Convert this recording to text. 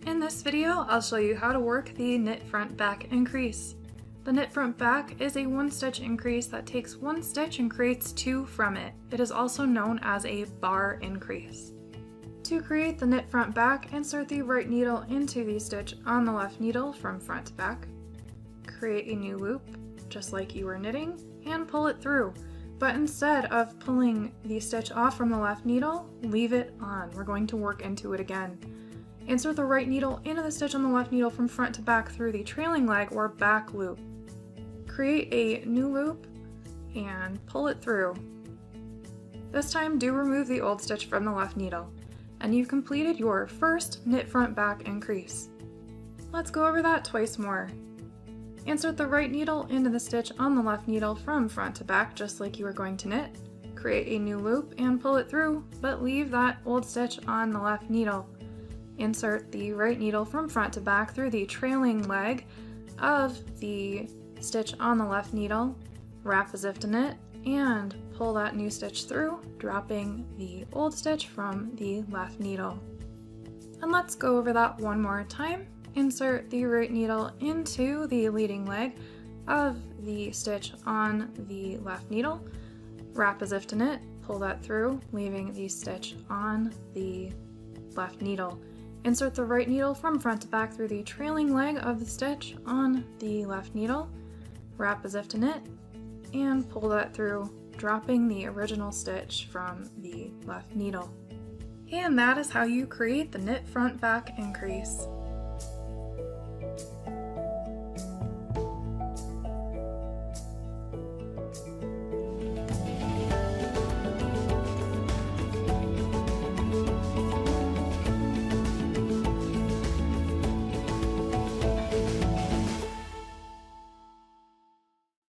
In this video, I'll show you how to work the knit front back increase. The knit front back is a 1-stitch increase that takes 1 stitch and creates 2 from it. It is also known as a bar increase. To create the knit front back, insert the right needle into the stitch on the left needle from front to back. Create a new loop, just like you were knitting, and pull it through. But instead of pulling the stitch off from the left needle, leave it on. We're going to work into it again. Insert the right needle into the stitch on the left needle from front to back through the trailing leg or back loop. Create a new loop and pull it through. This time do remove the old stitch from the left needle, and you've completed your first knit front back increase. Let's go over that twice more. Insert the right needle into the stitch on the left needle from front to back just like you were going to knit. Create a new loop and pull it through, but leave that old stitch on the left needle. Insert the right needle from front to back through the trailing leg of the stitch on the left needle, wrap as if to knit, and pull that new stitch through, dropping the old stitch from the left needle. And let's go over that one more time. Insert the right needle into the leading leg of the stitch on the left needle, wrap as if to knit, pull that through, leaving the stitch on the left needle. Insert the right needle from front to back through the trailing leg of the stitch on the left needle, wrap as if to knit, and pull that through, dropping the original stitch from the left needle. And that is how you create the knit front back increase.